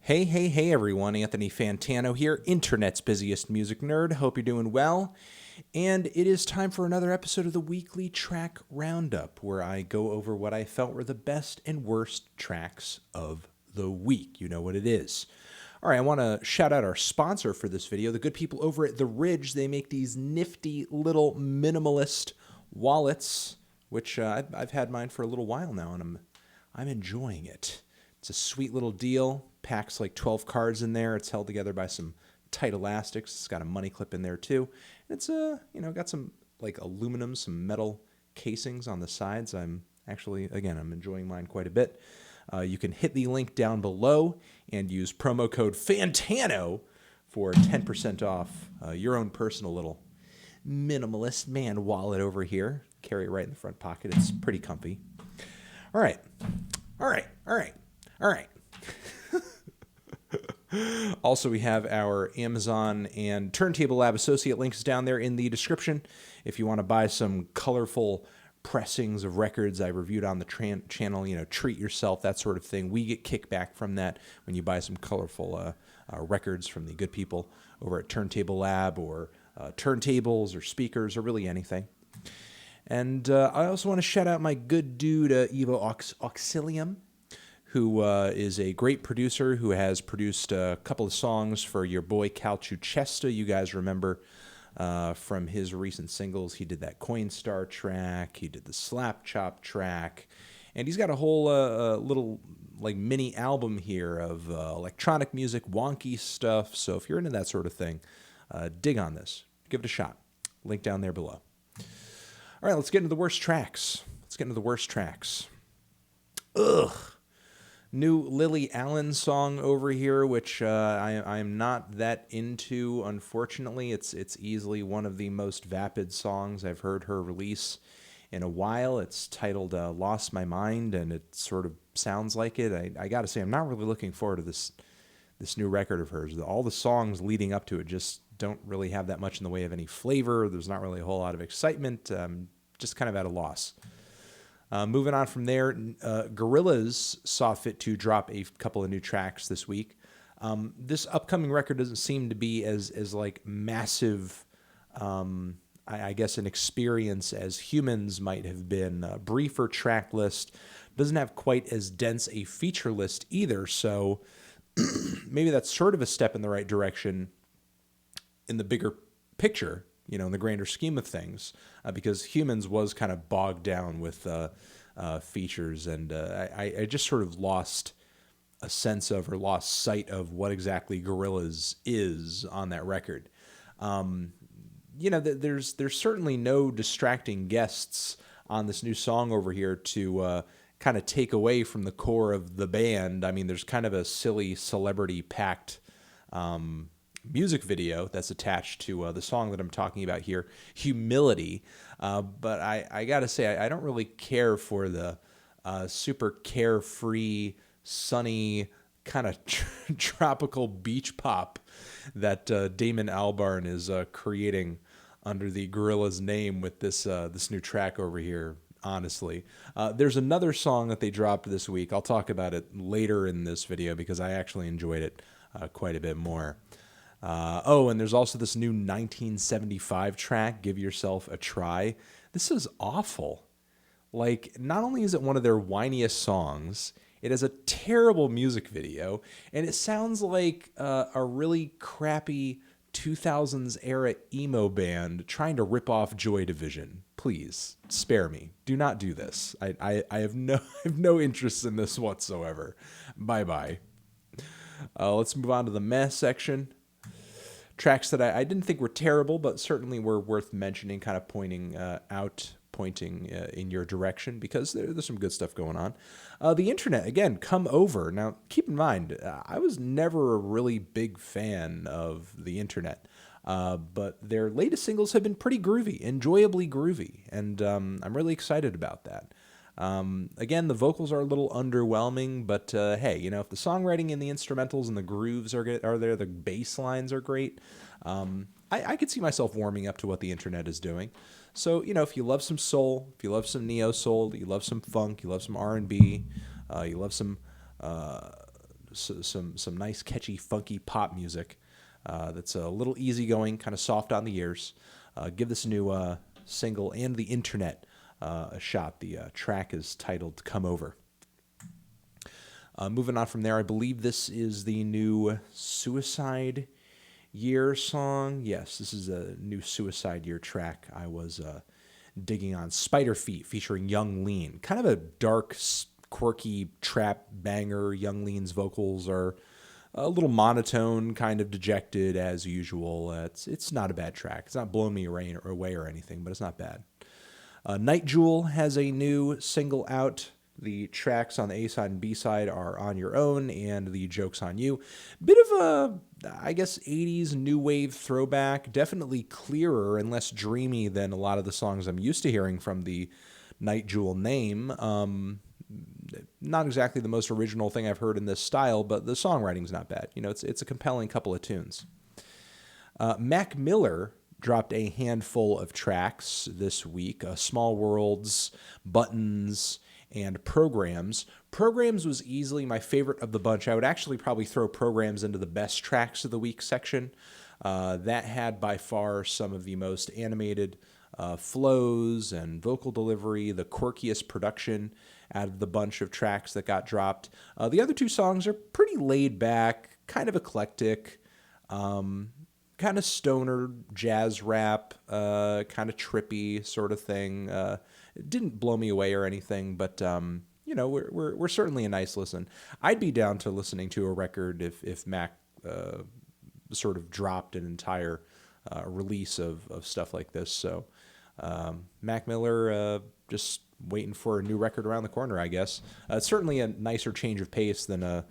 Hey everyone, Anthony Fantano here, internet's busiest music nerd. Hope you're doing well. And it is time for another episode of the weekly track Roundup, where I go over what I felt were the best and worst tracks of the week. You know what it is. All right, I want to shout out our sponsor for this video, the good people over at The Ridge. They make these nifty little minimalist wallets, which I've had mine for a little while now, and I'm enjoying it. It's a sweet little deal. Packs like 12 cards in there. It's held together by some tight elastics. It's got a money clip in there too. And it's got some like aluminum, some metal casings on the sides. I'm enjoying mine quite a bit. You can hit the link down below and use promo code FANTANO for 10% off your own personal little minimalist man wallet over here. Carry it right in the front pocket. It's pretty comfy. All right. Also, we have our Amazon and Turntable Lab associate links down there in the description. If you want to buy some colorful pressings of records I reviewed on the channel, treat yourself, that sort of thing. We get kickback from that when you buy some colorful records from the good people over at Turntable Lab, or turntables or speakers or really anything. And I also want to shout out my good dude, Evo Auxilium, who is a great producer who has produced a couple of songs for your boy Calciucesta. You guys remember from his recent singles, he did that Coinstar track, he did the Slap Chop track, and he's got a whole little like mini album here of electronic music, wonky stuff. So if you're into that sort of thing, dig on this. Give it a shot. Link down there below. All right, let's get into the worst tracks. Ugh. New Lily Allen song over here, which I'm not that into, unfortunately. It's easily one of the most vapid songs I've heard her release in a while. It's titled Lost My Mind, and it sort of sounds like it. I got to say, I'm not really looking forward to this new record of hers. All the songs leading up to it just don't really have that much in the way of any flavor. There's not really a whole lot of excitement. Just kind of at a loss. Moving on from there, Gorillaz saw fit to drop a couple of new tracks this week. This upcoming record doesn't seem to be as like massive, I guess, an experience as Humans might have been. A briefer track list, doesn't have quite as dense a feature list either, so maybe that's sort of a step in the right direction in the bigger picture, in the grander scheme of things, because Humans was kind of bogged down with features, and I just sort of lost a sense of, or lost sight of, what exactly Gorillaz is on that record. There's certainly no distracting guests on this new song over here to kind of take away from the core of the band. I mean, there's kind of a silly celebrity-packed music video that's attached to the song that I'm talking about here, Humility. But I gotta say, I don't really care for the super carefree, sunny, kind of tropical beach pop that Damon Albarn is creating under the Gorillaz name with this new track over here. Honestly, there's another song that they dropped this week. I'll talk about it later in this video because I actually enjoyed it quite a bit more. And there's also this new 1975 track, Give Yourself a Try. This is awful. Like, not only is it one of their whiniest songs, it has a terrible music video, and it sounds like a really crappy 2000s era emo band trying to rip off Joy Division. Please, spare me. Do not do this. I have no interest in this whatsoever. Bye-bye. Let's move on to the meh section. Tracks that I didn't think were terrible, but certainly were worth mentioning, kind of pointing in your direction, because there's some good stuff going on. The internet, again, Come Over. Now, keep in mind, I was never a really big fan of the internet, but their latest singles have been pretty groovy, enjoyably groovy, and I'm really excited about that. Again, the vocals are a little underwhelming, but hey, if the songwriting and the instrumentals and the grooves are there, the bass lines are great. I could see myself warming up to what the internet is doing. So, if you love some soul, if you love some neo soul, you love some funk, you love some R&B, you love some some nice, catchy, funky pop music that's a little easygoing, kind of soft on the ears. Give this new single and the internet a shot. The track is titled Come Over. Moving on from there, I believe this is the new Suicideyear song. Yes, this is a new Suicideyear track I was digging on. Spider Feet featuring Young Lean. Kind of a dark, quirky trap banger. Young Lean's vocals are a little monotone, kind of dejected as usual. It's not a bad track. It's not blowing me away or anything, but it's not bad. Night Jewel has a new single out. The tracks on the A side and B side are On Your Own and The Joke's on You. Bit of a, I guess, 80s new wave throwback. Definitely clearer and less dreamy than a lot of the songs I'm used to hearing from the Night Jewel name. Not exactly the most original thing I've heard in this style, but the songwriting's not bad. You know, it's a compelling couple of tunes. Mac Miller dropped a handful of tracks this week. Small Worlds, Buttons, and Programs. Programs was easily my favorite of the bunch. I would actually probably throw Programs into the best tracks of the week section. That had by far some of the most animated flows and vocal delivery, the quirkiest production out of the bunch of tracks that got dropped. The other two songs are pretty laid back, kind of eclectic, kind of stoner jazz rap, kind of trippy sort of thing. It didn't blow me away or anything, but you know, we're certainly a nice listen. I'd be down to listening to a record if Mac sort of dropped an entire release of stuff like this. So Mac Miller just waiting for a new record around the corner, I guess. It's certainly a nicer change of pace than the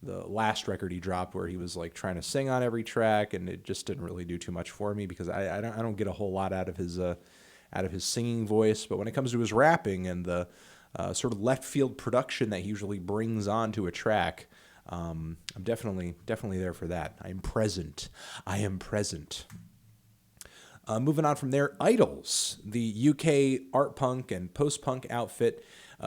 last record he dropped, where he was like trying to sing on every track, and it just didn't really do too much for me because I don't get a whole lot out of his singing voice. But when it comes to his rapping and the sort of left field production that he usually brings onto a track, I'm definitely there for that. I am present. Moving on from there, Idols, the UK art punk and post punk outfit,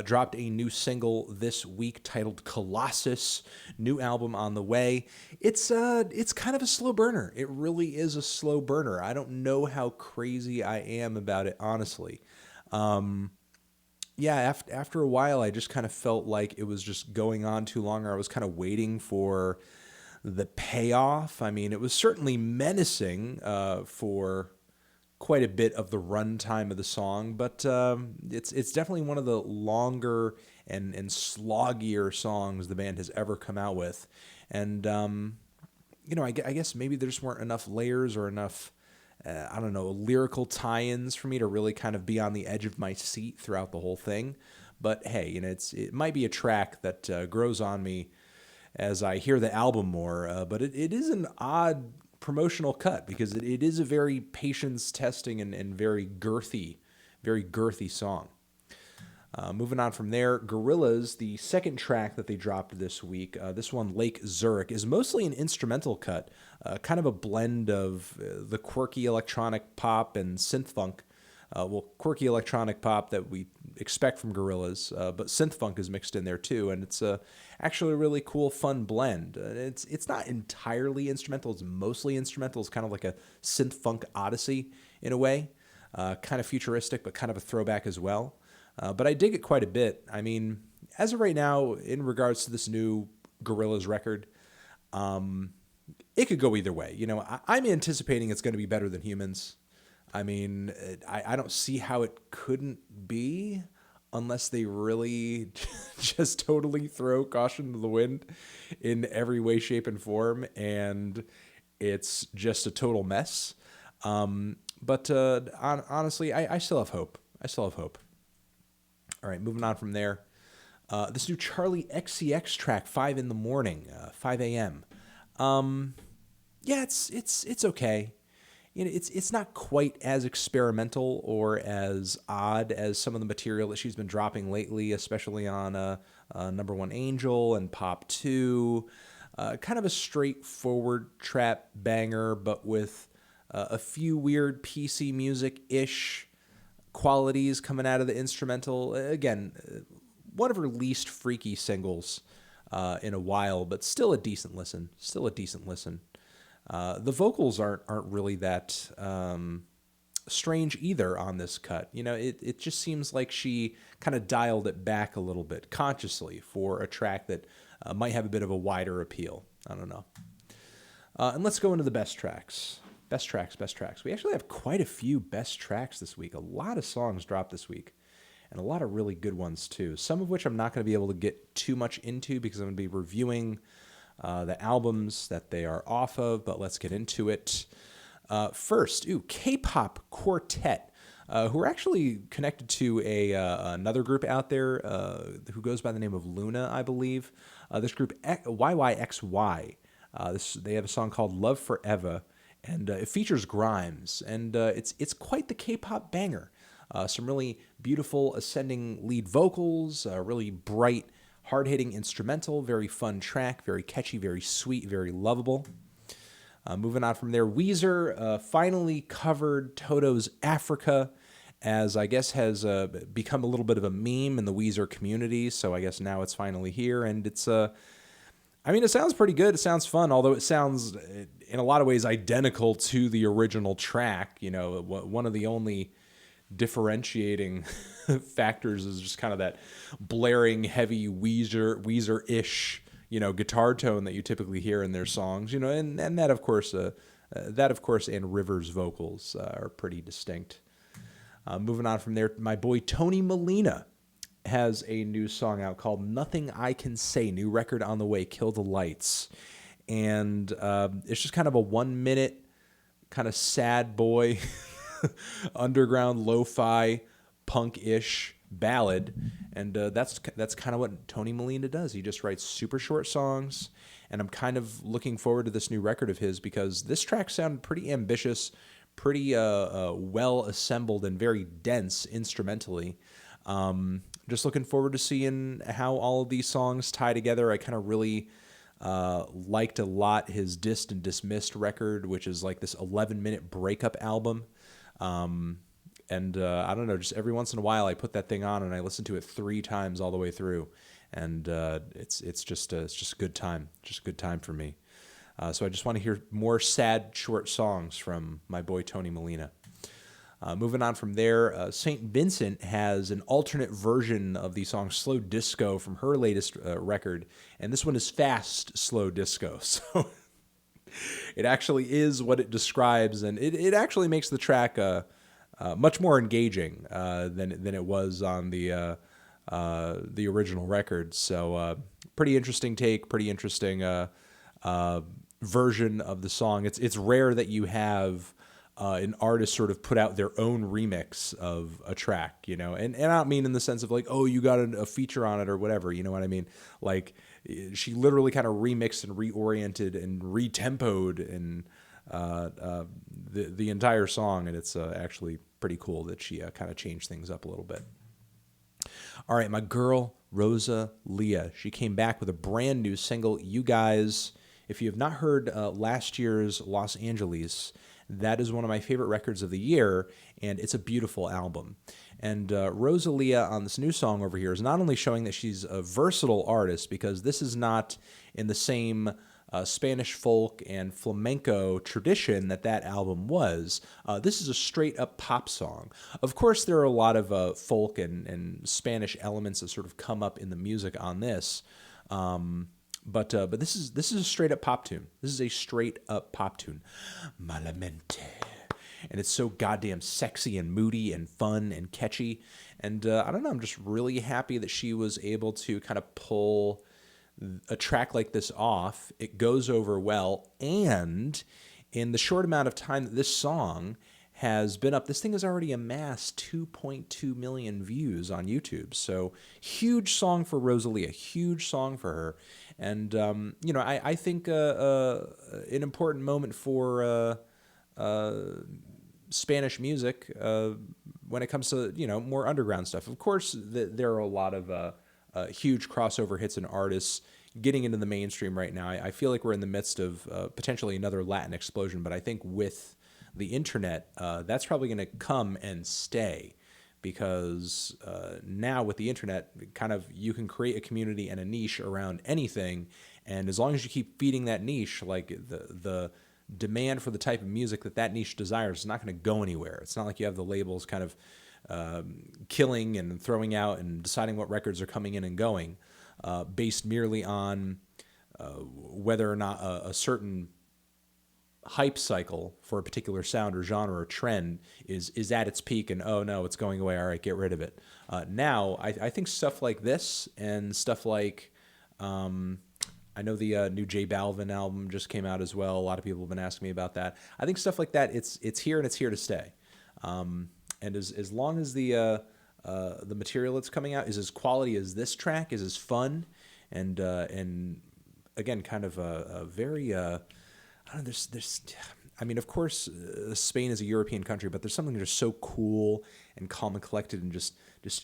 dropped a new single this week titled Colossus. New album on the way. It's kind of a slow burner. It really is a slow burner. I don't know how crazy I am about it, honestly. After a while, I just kind of felt like it was just going on too long, or I was kind of waiting for the payoff. I mean, it was certainly menacing for quite a bit of the runtime of the song, but it's definitely one of the longer and sloggier songs the band has ever come out with. And I guess maybe there just weren't enough layers or enough lyrical tie-ins for me to really kind of be on the edge of my seat throughout the whole thing. But hey, it might be a track that grows on me as I hear the album more. But it is an odd promotional cut because it is a very patience testing and very girthy song. Moving on from there, Gorillaz, the second track that they dropped this week, this one, Lake Zurich, is mostly an instrumental cut, kind of a blend of the quirky electronic pop and synth funk. Quirky electronic pop that we expect from Gorillaz, but synth funk is mixed in there too, and it's actually a really cool, fun blend. It's not entirely instrumental; it's mostly instrumental. It's kind of like a synth funk odyssey in a way, kind of futuristic, but kind of a throwback as well. But I dig it quite a bit. I mean, as of right now, in regards to this new Gorillaz record, it could go either way. You know, I'm anticipating it's going to be better than Humans. I mean, I don't see how it couldn't be unless they really just totally throw caution to the wind in every way, shape, and form, and it's just a total mess. But honestly, I still have hope. All right, moving on from there. This new Charli XCX track, 5 in the morning, 5 a.m. It's okay. You know, it's not quite as experimental or as odd as some of the material that she's been dropping lately, especially on Number One Angel and Pop 2. Kind of a straightforward trap banger, but with a few weird PC music-ish qualities coming out of the instrumental. Again, one of her least freaky singles in a while, but still a decent listen. Still a decent listen. The vocals aren't really that strange either on this cut. You know, it just seems like she kind of dialed it back a little bit consciously for a track that might have a bit of a wider appeal. I don't know. And let's go into the best tracks. Best tracks. We actually have quite a few best tracks this week. A lot of songs dropped this week, and a lot of really good ones too. Some of which I'm not going to be able to get too much into because I'm going to be reviewing the albums that they are off of, but let's get into it. First, K-pop quartet, who are actually connected to another group out there who goes by the name of Luna, I believe. This group, yyxy. They have a song called Love Forever, and it features Grimes, and it's quite the K-pop banger. Some really beautiful ascending lead vocals, really bright, hard-hitting instrumental, very fun track, very catchy, very sweet, very lovable. Moving on from there, Weezer finally covered Toto's Africa, as I guess has become a little bit of a meme in the Weezer community, so I guess now it's finally here, and it's... I mean, it sounds pretty good. It sounds fun, although it sounds, in a lot of ways, identical to the original track. You know, one of the only differentiating factors is just kind of that blaring, heavy Weezer-ish, you know, guitar tone that you typically hear in their songs. You know, and that of course, and Rivers' vocals are pretty distinct. Moving on from there, my boy Tony Molina has a new song out called Nothing I Can Say, new record on the way, Kill the Lights. And it's just kind of a 1 minute kind of sad boy, underground lo-fi, punk-ish ballad. And that's kind of what Tony Molina does. He just writes super short songs. And I'm kind of looking forward to this new record of his because this track sounded pretty ambitious, pretty well assembled and very dense instrumentally. Just looking forward to seeing how all of these songs tie together. I kind of really liked a lot his Dissed and Dismissed record, which is like this 11-minute breakup album. And I don't know, just every once in a while I put that thing on and I listen to it 3 times all the way through. And it's just a good time. Just a good time for me. So I just want to hear more sad, short songs from my boy Tony Molina. Moving on from there, St. Vincent has an alternate version of the song Slow Disco from her latest record, and this one is fast slow disco, so it actually is what it describes, and it actually makes the track much more engaging than it was on the original record, so pretty interesting take, pretty interesting version of the song. It's rare that you have an artist sort of put out their own remix of a track, you know, and I don't mean in the sense of like, oh, you got a feature on it or whatever, you know what I mean? Like, she literally kind of remixed and reoriented and retempoed and the entire song, and it's actually pretty cool that she kind of changed things up a little bit. All right, my girl Rosalía, she came back with a brand new single, You Guys. If you have not heard last year's Los Angeles, that is one of my favorite records of the year, and it's a beautiful album. And Rosalía on this new song over here is not only showing that she's a versatile artist, because this is not in the same Spanish folk and flamenco tradition that album was. This is a straight-up pop song. Of course, there are a lot of folk and Spanish elements that sort of come up in the music on this, But this is a straight up pop tune. This is a straight up pop tune, Malamente, and it's so goddamn sexy and moody and fun and catchy. And I don't know, I'm just really happy that she was able to kind of pull a track like this off. It goes over well, and in the short amount of time that this song has been up, this thing has already amassed 2.2 million views on YouTube. So huge song for Rosalía, huge song for her. And, you know, I think an important moment for Spanish music when it comes to, you know, more underground stuff. Of course, there are a lot of huge crossover hits and artists getting into the mainstream right now. I feel like we're in the midst of potentially another Latin explosion, but I think with the internet, that's probably going to come and stay, because now with the internet, kind of you can create a community and a niche around anything, and as long as you keep feeding that niche, like the demand for the type of music that niche desires is not going to go anywhere. It's not like you have the labels kind of killing and throwing out and deciding what records are coming in and going based merely on whether or not a certain hype cycle for a particular sound or genre or trend is at its peak and, oh no, it's going away, all right, get rid of it. Now, I think stuff like this and stuff like, I know the new J Balvin album just came out as well. A lot of people have been asking me about that. I think stuff like that, it's here and it's here to stay. And as long as the material that's coming out is as quality as this track, is as fun, and again, kind of a very I don't know. There's I mean, of course, Spain is a European country, but there's something just so cool and calm and collected and just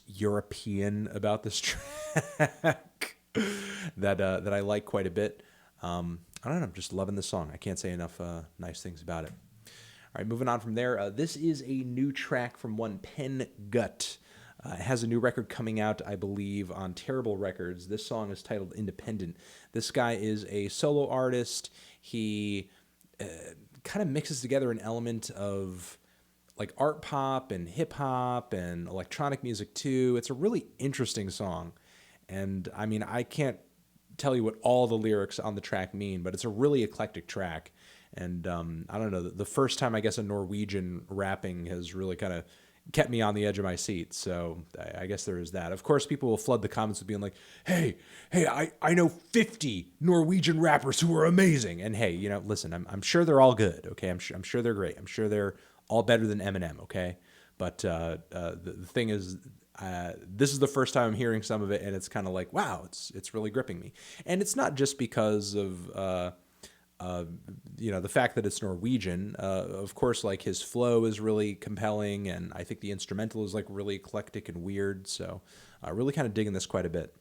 European about this track that I like quite a bit. I don't know. I'm just loving this song. I can't say enough nice things about it. All right, moving on from there. This is a new track from one Pen Gutt. It has a new record coming out, I believe, on Terrible Records. This song is titled Independent. This guy is a solo artist. He kind of mixes together an element of like art pop and hip hop and electronic music too. It's a really interesting song. And I mean, I can't tell you what all the lyrics on the track mean, but it's a really eclectic track. And I don't know, the first time I guess a Norwegian rapping has really kind of kept me on the edge of my seat. So I guess there is that. Of course, people will flood the comments with being like, hey, I know 50 Norwegian rappers who are amazing. And hey, you know, listen, I'm sure they're all good, okay? I'm sure they're great. I'm sure they're all better than Eminem, okay? But the thing is, this is the first time I'm hearing some of it, and it's kind of like, wow, it's really gripping me. And it's not just because of you know, the fact that it's Norwegian. Of course, like his flow is really compelling, and I think the instrumental is like really eclectic and weird. So really kind of digging this quite a bit.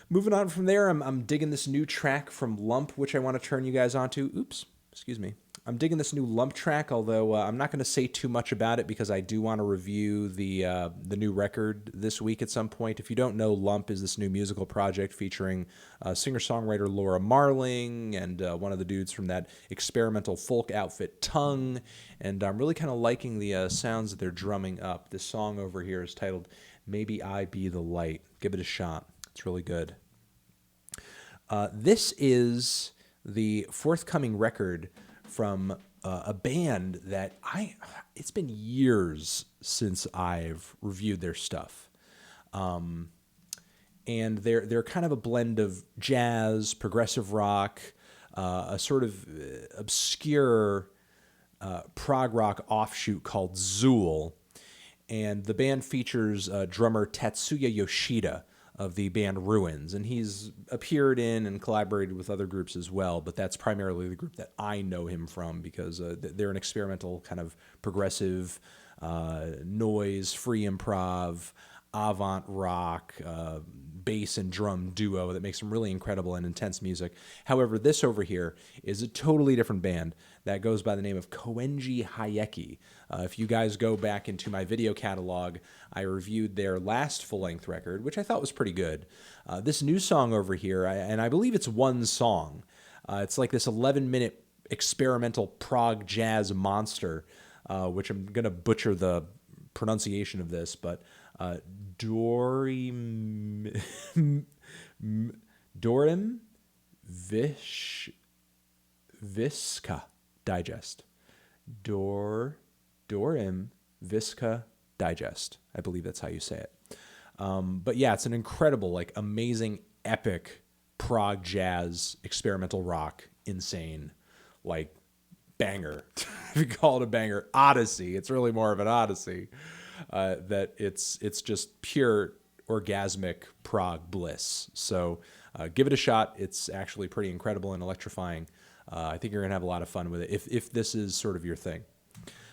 Moving on from there, I'm digging this new track from Lump, which I want to turn you guys onto. Oops, excuse me. I'm digging this new Lump track, although I'm not going to say too much about it because I do want to review the new record this week at some point. If you don't know, Lump is this new musical project featuring singer-songwriter Laura Marling and one of the dudes from that experimental folk outfit Tongue, and I'm really kind of liking the sounds that they're drumming up. This song over here is titled Maybe I Be the Light. Give it a shot. It's really good. This is the forthcoming record from a band that it's been years since I've reviewed their stuff. And they're kind of a blend of jazz, progressive rock, a sort of obscure prog rock offshoot called Zool. And the band features drummer Tatsuya Yoshida of the band Ruins, and he's appeared in and collaborated with other groups as well, but that's primarily the group that I know him from because they're an experimental kind of progressive noise, free improv, avant rock, bass and drum duo that makes some really incredible and intense music. However, this over here is a totally different band that goes by the name of Koenji Hyakkei. If you guys go back into my video catalog, I reviewed their last full-length record, which I thought was pretty good. This new song over here, and I believe it's one song, it's like this 11-minute experimental prog jazz monster, which I'm going to butcher the pronunciation of this, but Dhorimviskha Digest. Dhorimviskha Digest. I believe that's how you say it. But yeah, it's an incredible, like amazing, epic prog jazz, experimental rock, insane, like banger. If you call it a banger, odyssey. It's really more of an odyssey. That it's just pure orgasmic prog bliss. So give it a shot. It's actually pretty incredible and electrifying. I think you're going to have a lot of fun with it if this is sort of your thing.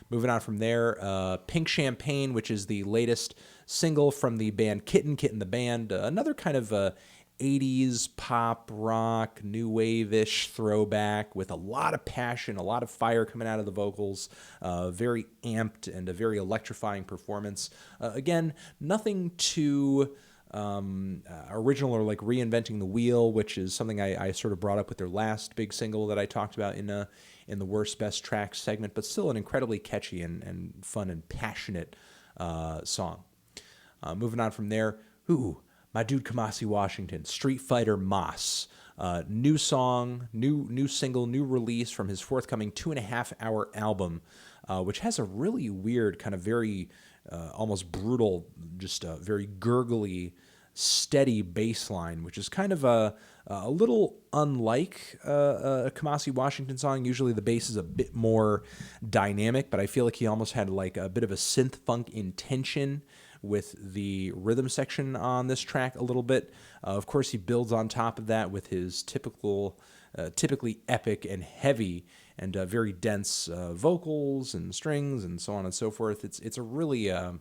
Moving on from there, Pink Champagne, which is the latest single from the band Kitten the Band, another kind of 80s pop rock, new wave-ish throwback with a lot of passion, a lot of fire coming out of the vocals, very amped and a very electrifying performance. Again, nothing too original or like reinventing the wheel, which is something I sort of brought up with their last big single that I talked about in the worst best tracks segment, but still an incredibly catchy and fun and passionate song. Moving on from there, my dude Kamasi Washington, Street Fighter Moss. New song, new single, new release from his forthcoming 2.5-hour album, which has a really weird, kind of very almost brutal, just very gurgly, steady bass line, which is kind of a little unlike a Kamasi Washington song. Usually the bass is a bit more dynamic, but I feel like he almost had like a bit of a synth funk intention with the rhythm section on this track a little bit. Of course, he builds on top of that with his typically epic and heavy and very dense vocals and strings and so on and so forth. It's a really, I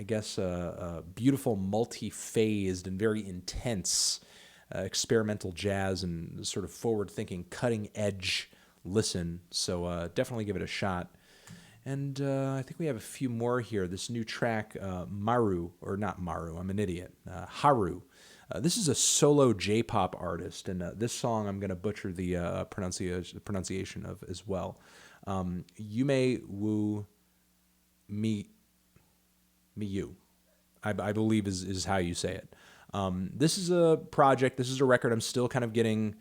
guess, a beautiful, multi-phased and very intense experimental jazz and sort of forward-thinking, cutting-edge listen. So definitely give it a shot. And I think we have a few more here. This new track, Haru. I'm an idiot. Haru. This is a solo J-pop artist, and this song I'm going to butcher the pronunciation of as well. Yume Wu Miyou, I believe is how you say it. This is a project. This is a record I'm still kind of getting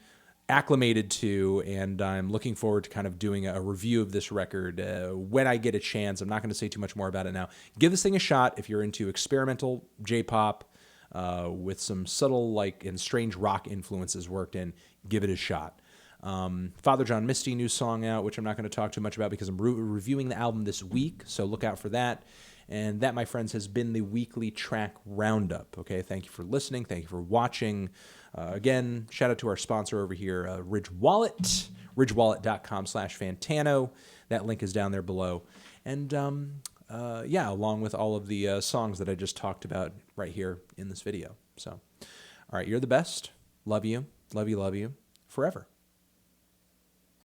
acclimated to, and I'm looking forward to kind of doing a review of this record when I get a chance. I'm not going to say too much more about it now. Give this thing a shot if you're into experimental J-pop with some subtle like and strange rock influences worked in. Give it a shot. Father John Misty, new song out, which I'm not going to talk too much about because I'm reviewing the album this week, so look out for that. And that, my friends, has been the weekly track roundup. Okay, thank you for listening. Thank you for watching. Again, shout out to our sponsor over here, Ridge Wallet, ridgewallet.com/Fantano. That link is down there below. And yeah, along with all of the songs that I just talked about right here in this video. So, all right, you're the best. Love you, love you, love you forever.